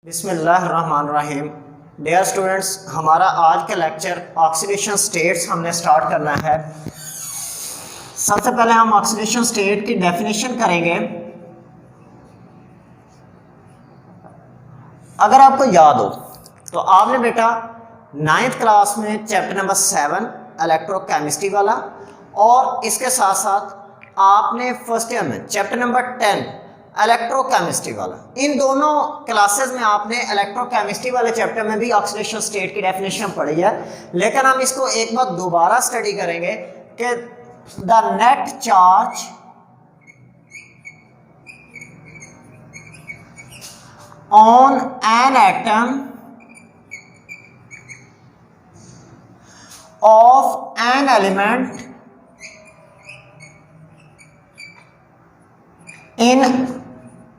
बिस्मिल्लाहिर्रहमानिर्रहीम। Dear students, हमारा आज का लेक्चर ऑक्सीडेशन स्टेट्स हमने स्टार्ट करना है। सबसे पहले हम ऑक्सीडेशन स्टेट की डेफिनेशन करेंगे। अगर आपको याद हो तो आपने बेटा 9th क्लास में चैप्टर नंबर 7 इलेक्ट्रोकेमिस्ट्री वाला और इसके साथ साथ आपने फर्स्ट ईयर में चैप्टर नंबर 10 इलेक्ट्रोकेमिस्ट्री वाला, इन दोनों क्लासेस में आपने इलेक्ट्रोकेमिस्ट्री वाले चैप्टर में भी ऑक्सीडेशन स्टेट की डेफिनेशन पढ़ी है। लेकिन हम इसको एक बार दोबारा स्टडी करेंगे कि the net charge on an atom of an element in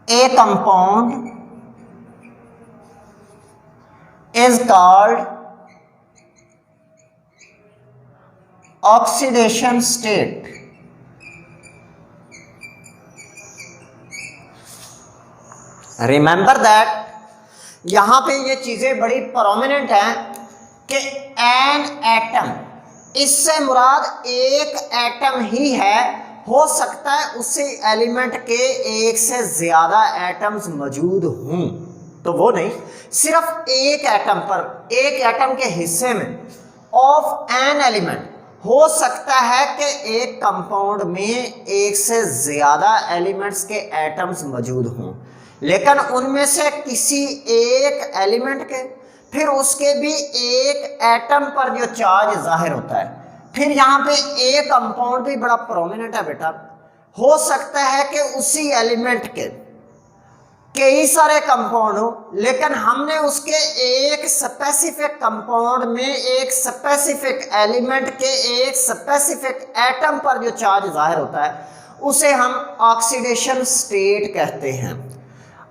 a compound is called oxidation state. Remember that यहां पे ये चीजें बड़ी प्रोमिनेंट हैं कि एन एटम, इससे मुराद एक एटम ही है। हो सकता है उसी एलिमेंट के एक से ज्यादा एटम्स मौजूद हों, तो वो नहीं, सिर्फ एक एटम पर, एक एटम के हिस्से में ऑफ एन एलिमेंट हो सकता है कि एक कंपाउंड में एक से ज्यादा एलिमेंट्स के एटम्स मौजूद हों, लेकिन उनमें से किसी एक एलिमेंट के फिर उसके भी एक एटम पर जो चार्ज जाहिर होता है। फिर यहाँ पे एक कंपाउंड भी बड़ा प्रोमिनेंट है बेटा। हो सकता है कि उसी एलिमेंट के कई सारे कंपाउंड हो, लेकिन हमने उसके एक स्पेसिफिक कंपाउंड में एक स्पेसिफिक एलिमेंट के एक स्पेसिफिक एटम पर जो चार्ज जाहिर होता है उसे हम ऑक्सीडेशन स्टेट कहते हैं।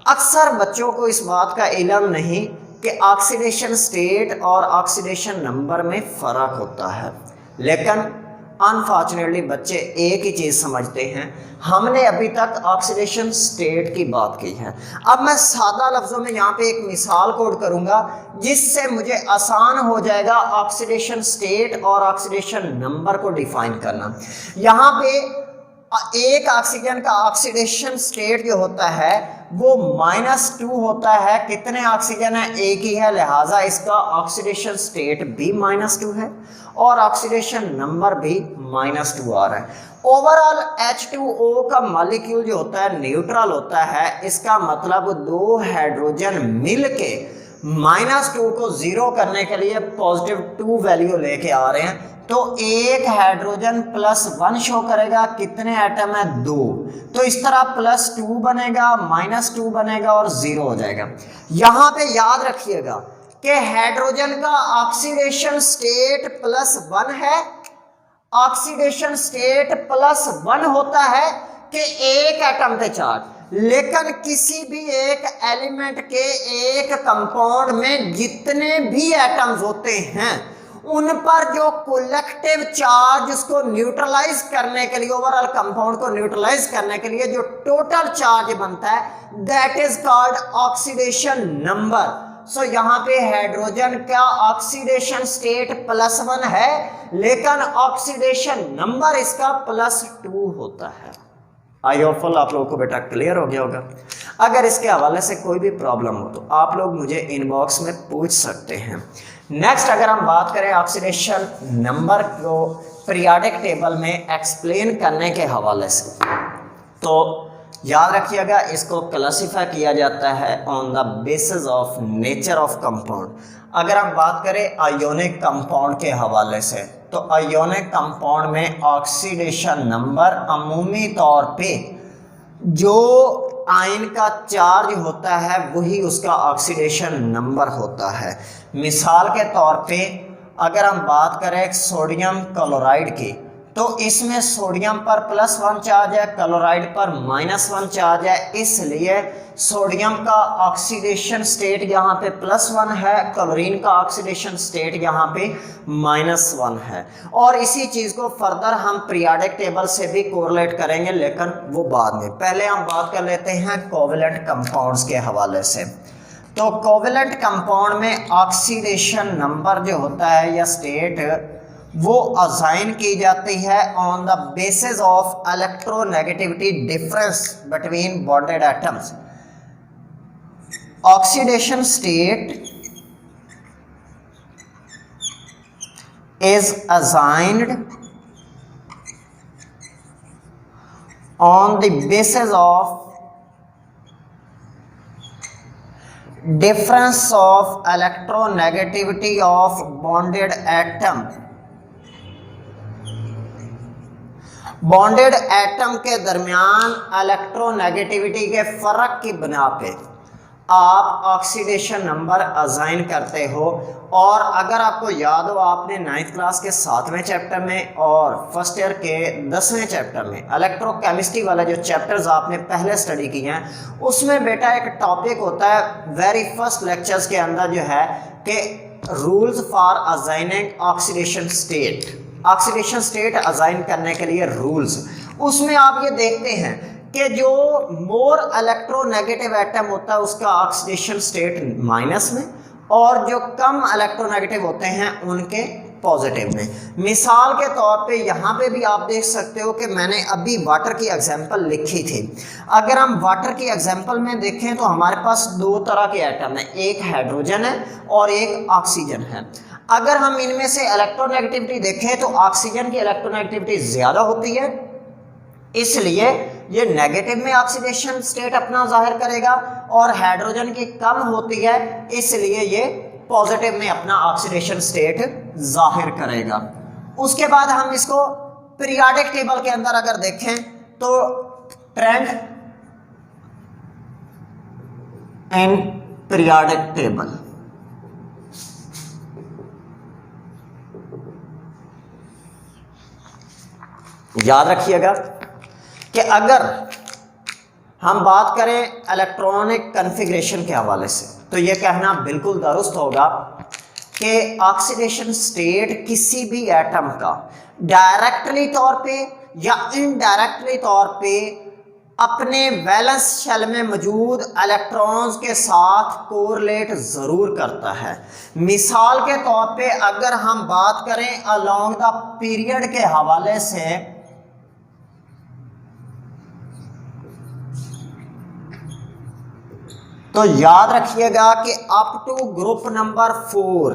अक्सर बच्चों को इस बात का इल्म नहीं कि ऑक्सीडेशन स्टेट और ऑक्सीडेशन नंबर में फ़र्क होता है, लेकिन अनफॉर्चुनेटली बच्चे एक ही चीज़ समझते हैं। हमने अभी तक ऑक्सीडेशन स्टेट की बात की है। अब मैं सादा लफ्ज़ों में यहाँ पे एक मिसाल कोड करूँगा जिससे मुझे आसान हो जाएगा ऑक्सीडेशन स्टेट और ऑक्सीडेशन नंबर को डिफाइन करना। यहाँ पे एक ऑक्सीजन का ऑक्सीडेशन स्टेट जो होता है वो -2 होता है। कितने ऑक्सीजन है? एक ही है, लिहाजा इसका ऑक्सीडेशन स्टेट भी -2 है और ऑक्सीडेशन नंबर भी -2 आ रहा है। ओवरऑल H2O का मॉलिक्यूल जो होता है न्यूट्रल होता है। इसका मतलब दो हाइड्रोजन मिलके -2 को 0 करने के लिए +2 वैल्यू लेके आ रहे हैं। तो एक हाइड्रोजन +1 शो करेगा। कितने एटम है? 2। तो इस तरह +2 बनेगा, -2 बनेगा और 0 हो जाएगा। यहां पे याद रखिएगा कि हाइड्रोजन का ऑक्सीडेशन स्टेट +1 है। ऑक्सीडेशन स्टेट +1 होता है कि एक एटम पे चार्ज, लेकिन किसी भी एक एलिमेंट के एक कंपाउंड में जितने भी एटम्स होते हैं उन पर जो कलेक्टिव चार्ज उसको न्यूट्रलाइज करने के लिए, ओवरऑल कंपाउंड को न्यूट्रलाइज करने के लिए जो टोटल चार्ज बनता है that is called oxidation number. So यहाँ पे हाइड्रोजन का ऑक्सीडेशन स्टेट +1 है, लेकिन ऑक्सीडेशन नंबर इसका +2 होता है। आई होपफुल आप लोगों को बेटा क्लियर हो गया होगा। अगर इसके हवाले से कोई भी प्रॉब्लम हो तो आप लोग मुझे इनबॉक्स में पूछ सकते हैं। नेक्स्ट अगर हम बात करें ऑक्सीडेशन नंबर को पीरियोडिक टेबल में एक्सप्लेन करने के हवाले से, तो याद रखिएगा इसको क्लासिफाई किया जाता है on the basis of nature of compound. अगर हम बात करें आयोनिक कंपाउंड के हवाले से, तो आयोनिक कंपाउंड में ऑक्सीडेशन नंबर अमूमी तौर पे जो आयन का चार्ज होता है वही उसका ऑक्सीडेशन नंबर होता है। मिसाल के तौर पे अगर हम बात करें सोडियम क्लोराइड की, तो इसमें सोडियम पर +1 चार्ज है, क्लोराइड पर -1 चार्ज है, इसलिए सोडियम का ऑक्सीडेशन स्टेट यहाँ पे +1 है, क्लोरीन का ऑक्सीडेशन स्टेट यहाँ पे -1 है। और इसी चीज़ को फर्दर हम पीरियोडिक टेबल से भी कोरिलेट करेंगे, लेकिन वो बाद में। पहले हम बात कर लेते हैं कोवेलेंट कंपाउंड्स के हवाले से। तो कोवेलेंट कंपाउंड में ऑक्सीडेशन नंबर जो होता है या स्टेट वो असाइन की जाती है on the basis of electronegativity difference between bonded atoms. Oxidation state is assigned on the basis of difference of electronegativity of bonded atom। Bonded atom के दरमियान इलेक्ट्रोनेगेटिविटी के फर्क की बिना पे आप ऑक्सीडेशन नंबर असाइन करते हो। और अगर आपको याद हो, आपने 9th क्लास के 7वें चैप्टर में और फर्स्ट ईयर के 10वें चैप्टर में इलेक्ट्रोकेमिस्ट्री वाला जो चैप्टर्स आपने पहले स्टडी किए हैं, उसमें बेटा एक टॉपिक होता है वेरी फर्स्ट लेक्चर्स के अंदर जो है कि rules for assigning oxidation state. Oxidation state assign करने के लिए रूल्स, उसमें आप ये देखते हैं कि जो मोर इलेक्ट्रोनेगेटिव एटम होता है उसका ऑक्सीडेशन स्टेट माइनस में, और जो कम इलेक्ट्रोनेगेटिव होते हैं उनके पॉजिटिव में। मिसाल के तौर पे यहाँ पे भी आप देख सकते हो कि मैंने अभी वाटर की एग्जांपल लिखी थी। अगर हम वाटर की एग्जांपल में देखें तो हमारे पास दो तरह के एटम हैं, एक हाइड्रोजन है और एक ऑक्सीजन है। अगर हम इनमें से इलेक्ट्रोनेगेटिविटी देखें तो ऑक्सीजन की इलेक्ट्रोनेगेटिविटी ज़्यादा होती है, इसलिए ये नेगेटिव में ऑक्सीडेशन स्टेट अपना जाहिर करेगा, और हाइड्रोजन की कम होती है इसलिए ये पॉजिटिव में अपना ऑक्सीडेशन स्टेट जाहिर करेगा। उसके बाद हम इसको पीरियोडिक टेबल के अंदर अगर देखें तो ट्रेंड इन पीरियोडिक टेबल, याद रखिएगा कि अगर हम बात करें इलेक्ट्रॉनिक कॉन्फ़िगरेशन के हवाले से तो यह कहना बिल्कुल दुरुस्त होगा कि ऑक्सीडेशन स्टेट किसी भी एटम का डायरेक्टली तौर पे या इनडायरेक्टली तौर पे अपने वैलेंस शेल में मौजूद इलेक्ट्रॉन्स के साथ कोरिलेट ज़रूर करता है। मिसाल के तौर पे अगर हम बात करें अलोंग द पीरियड के हवाले से, तो याद रखिएगा कि up to group number 4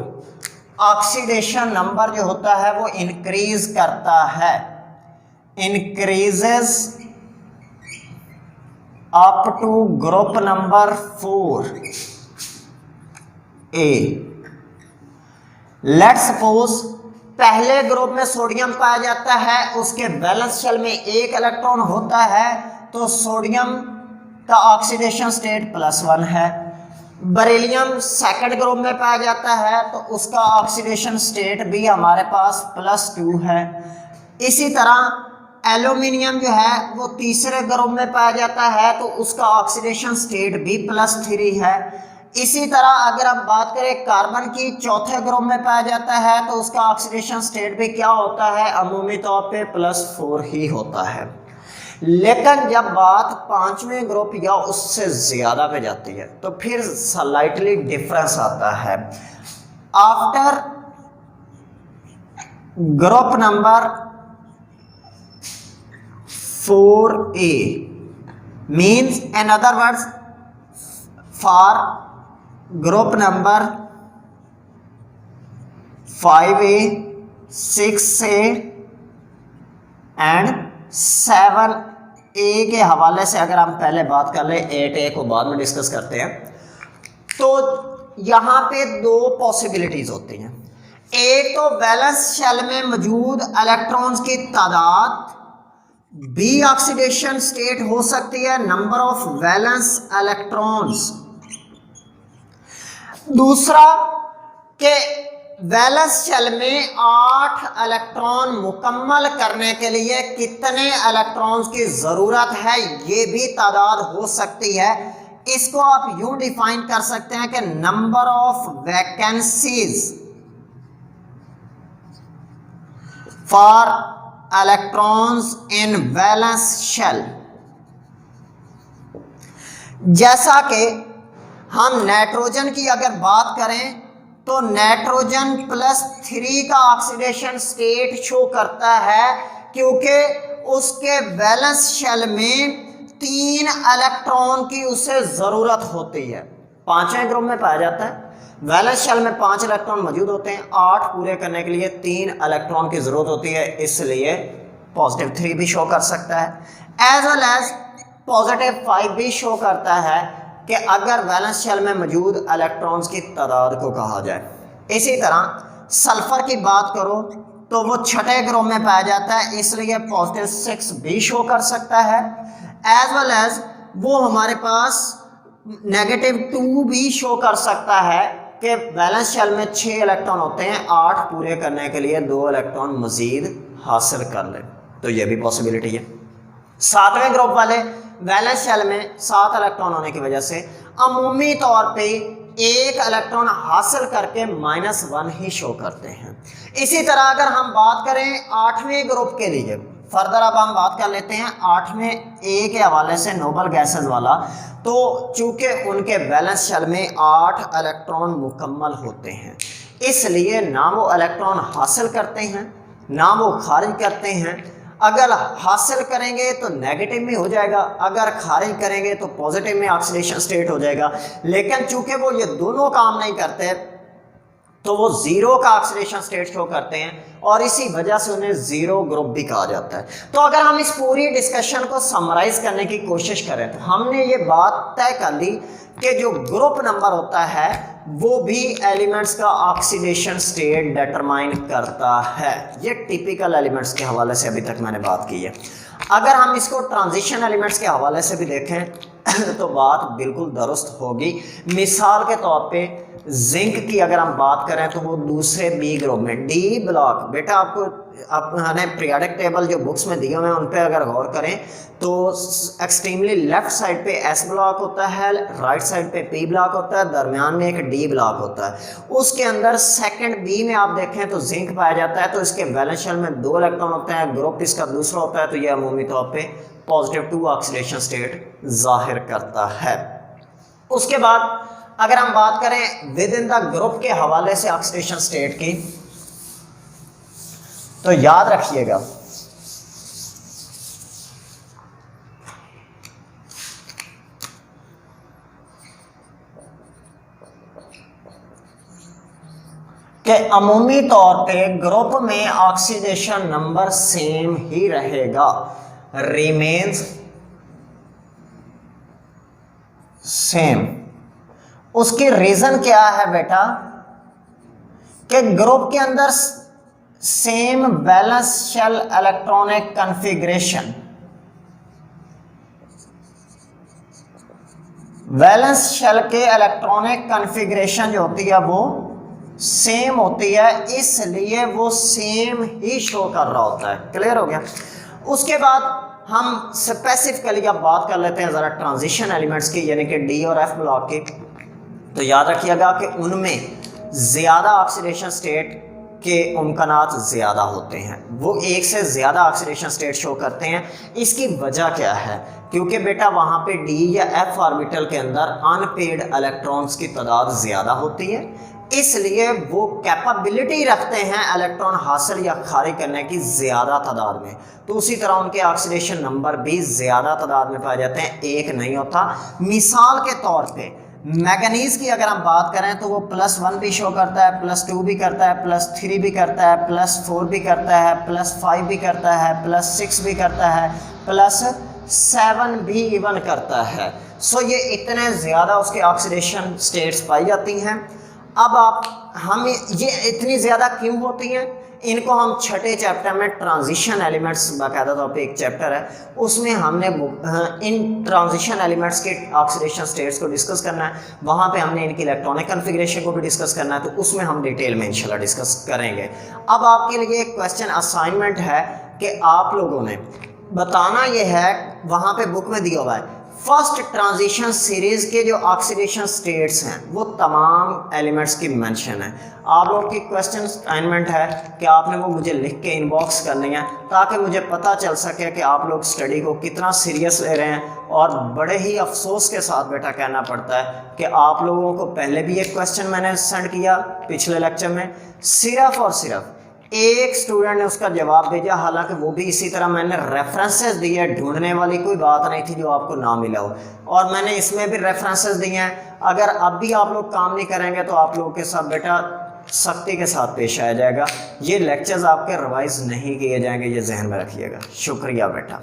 oxidation number जो होता है वो इंक्रीज करता है, increases up to group number 4 A. Let's suppose पहले ग्रुप में सोडियम पाया जाता है, उसके बैलेंस शेल में एक इलेक्ट्रॉन होता है, तो सोडियम का ऑक्सीडेशन स्टेट +1 है। बेरिलियम सेकंड ग्रुप में पाया जाता है तो उसका ऑक्सीडेशन स्टेट भी हमारे पास +2 है। इसी तरह एल्यूमिनियम जो है वो तीसरे ग्रुप में पाया जाता है तो उसका ऑक्सीडेशन स्टेट भी +3 है। इसी तरह अगर हम बात करें कार्बन की, चौथे ग्रुप में पाया जाता है तो उसका ऑक्सीडेशन स्टेट भी क्या होता है, अमूमी तौर पे +4 ही होता है। लेकिन जब बात 5वें ग्रुप या उससे ज़्यादा पे जाती है तो फिर स्लाइटली डिफरेंस आता है। After group number 4A means in other words for group number 5A 6A and 7A के हवाले से अगर हम पहले बात कर ले, 8A को बाद में डिस्कस करते हैं, तो यहाँ पे दो पॉसिबिलिटीज होती हैं। एक तो वैलेंस शेल में मौजूद इलेक्ट्रॉन्स की तादाद बी ऑक्सीडेशन स्टेट हो सकती है, नंबर ऑफ वैलेंस इलेक्ट्रॉन्स। दूसरा कि वैलेंस शेल में 8 इलेक्ट्रॉन मुकम्मल करने के लिए कितने इलेक्ट्रॉन्स की ज़रूरत है, ये भी तादाद हो सकती है। इसको आप यूं डिफाइन कर सकते हैं कि number of vacancies for electrons in valence shell. जैसा कि हम नाइट्रोजन की अगर बात करें तो नाइट्रोजन +3 का ऑक्सीडेशन स्टेट शो करता है, क्योंकि उसके वैलेंस शेल में 3 इलेक्ट्रॉन की उसे ज़रूरत होती है। 5वें ग्रुप में पाया जाता है, वैलेंस शेल में 5 इलेक्ट्रॉन मौजूद होते हैं, 8 पूरे करने के लिए 3 इलेक्ट्रॉन की ज़रूरत होती है, इसलिए +3 भी शो कर सकता है। एज वेल एज +5 भी शो करता है कि अगर वैलेंस शेल में मौजूद इलेक्ट्रॉन्स की तादाद को कहा जाए। इसी तरह सल्फर की बात करो तो वो 6ठे ग्रुप में पाया जाता है, इसलिए +6 भी शो कर सकता है। एज वेल एज वो हमारे पास -2 भी शो कर सकता है कि वैलेंस शेल में 6 इलेक्ट्रॉन होते हैं, 8 पूरे करने के लिए 2 इलेक्ट्रॉन मजीद हासिल कर ले, तो ये भी पॉसिबिलिटी है। 7वें ग्रुप वाले वैलेंस शेल में 7 इलेक्ट्रॉन होने की वजह से अमूमी तौर पे 1 इलेक्ट्रॉन हासिल करके -1 ही शो करते हैं। इसी तरह अगर हम बात करें 8वें ग्रुप के लिए, फर्दर अब हम बात कर लेते हैं 8वें ए के हवाले से नोबल गैसेस वाला, तो चूंकि उनके वैलेंस शेल में 8 इलेक्ट्रॉन मुकम्मल होते हैं, इसलिए ना वो इलेक्ट्रॉन हासिल करते हैं ना वो खारिज करते हैं। अगर हासिल करेंगे तो नेगेटिव में हो जाएगा, अगर खारिज करेंगे तो पॉजिटिव में ऑक्सीडेशन स्टेट हो जाएगा। लेकिन चूंकि वो ये दोनों काम नहीं करते तो वो 0 का ऑक्सीडेशन स्टेट शो करते हैं और इसी वजह से उन्हें 0 ग्रुप भी कहा जाता है। तो अगर हम इस पूरी डिस्कशन को समराइज करने की कोशिश करें तो हमने ये बात तय कर ली कि जो ग्रुप नंबर होता है वो भी एलिमेंट्स का ऑक्सीडेशन स्टेट डिटरमाइन करता है। ये टिपिकल एलिमेंट्स के हवाले से अभी तक मैंने बात की है। अगर हम इसको ट्रांजिशन एलिमेंट्स के हवाले से भी देखें तो बात बिल्कुल दुरुस्त होगी। मिसाल के तौर पे जिंक की अगर हम बात करें तो वो दूसरे बी ग्रुप में डी ब्लॉक, बेटा आपको अपने पीरियोडिक टेबल जो बुक्स में दिए हुए हैं उन पे अगर गौर करें तो एक्सट्रीमली लेफ्ट साइड पे एस ब्लॉक होता है, राइट साइड पे पी ब्लॉक होता है, दरमियान में एक डी ब्लॉक होता है। उसके अंदर सेकंड बी में आप देखें तो जिंक पाया जाता है, तो इसके वैलेंस शेल में 2 इलेक्ट्रॉन होते हैं, ग्रुप इसका दूसरा होता है, तो यह अमूमी तौर पे +2 ऑक्सीडेशन स्टेट जाहिर करता है। उसके बाद अगर हम बात करें विद इन द ग्रुप के हवाले से ऑक्सीडेशन स्टेट की, तो याद रखिएगा कि अमूमी तौर पे ग्रुप में ऑक्सीडेशन नंबर सेम ही रहेगा, रिमेन्स सेम। उसकी रीजन क्या है बेटा कि ग्रुप के अंदर same valence shell electronic configuration, valence shell के इलेक्ट्रॉनिक कॉन्फ़िगरेशन जो होती है वो सेम होती है, इसलिए वो सेम ही शो कर रहा होता है। क्लियर हो गया। उसके बाद हम स्पेसिफिकली अब बात कर लेते हैं ज़रा ट्रांजिशन एलिमेंट्स की, यानी कि डी और एफ ब्लॉक की। तो याद रखिएगा कि उनमें ज़्यादा ऑक्सीडेशन स्टेट के इम्कानात ज़्यादा होते हैं, वो एक से ज़्यादा ऑक्सीडेशन स्टेट शो करते हैं। इसकी वजह क्या है? क्योंकि बेटा वहाँ पे डी या एफ ऑर्बिटल के अंदर अनपेड इलेक्ट्रॉन्स की तादाद ज़्यादा होती है, इसलिए वो कैपेबिलिटी रखते हैं इलेक्ट्रॉन हासिल या खारिज करने की ज़्यादा तादाद में, तो उसी तरह उनके ऑक्सीडेशन नंबर भी ज़्यादा तादाद में पाए जाते हैं, एक नहीं होता। मिसाल के तौर पे मैंगनीज की अगर हम बात करें तो वो +1 भी शो करता है, +2 भी करता है, +3 भी करता है, +4 भी करता है, +5 भी करता है, +6 भी करता है, +7 भी इवन करता है। सो ये इतने ज़्यादा उसके ऑक्सीडेशन स्टेट्स पाई जाती हैं। अब हम ये इतनी ज़्यादा क्यों होती हैं, इनको हम छठे चैप्टर में ट्रांजिशन एलिमेंट्स, बाकायदा तौर पे एक चैप्टर है उसमें हमने इन ट्रांजिशन एलिमेंट्स के ऑक्सीडेशन स्टेट्स को डिस्कस करना है, वहाँ पे हमने इनकी इलेक्ट्रॉनिक कॉन्फ़िगरेशन को भी डिस्कस करना है, तो उसमें हम डिटेल में इंशाल्लाह डिस्कस करेंगे। अब आपके लिए एक क्वेश्चन असाइनमेंट है कि आप लोगों ने बताना ये है, वहाँ पे बुक में दिया हुआ है फर्स्ट ट्रांजिशन सीरीज के जो ऑक्सीडेशन स्टेट्स हैं वो तमाम एलिमेंट्स की मेंशन है। आप लोग की क्वेश्चन असाइनमेंट है कि आपने वो मुझे लिख के इनबॉक्स करनी है ताकि मुझे पता चल सके कि आप लोग स्टडी को कितना सीरियस ले रहे हैं। और बड़े ही अफसोस के साथ बेटा कहना पड़ता है कि आप लोगों को पहले भी एक क्वेश्चन मैंने सेंड किया पिछले लेक्चर में, सिर्फ और सिर्फ एक स्टूडेंट ने उसका जवाब भेजा, हालांकि वो भी इसी तरह मैंने रेफरेंसेस दिए, ढूंढने वाली कोई बात नहीं थी जो आपको ना मिला हो, और मैंने इसमें भी रेफरेंसेस दिए हैं। अगर अब भी आप लोग काम नहीं करेंगे तो आप लोगों के साथ बेटा सख्ती के साथ पेश आया जाएगा। ये लेक्चर्स आपके रिवाइज नहीं किए जाएंगे, ये जहन में रखिएगा। शुक्रिया बेटा।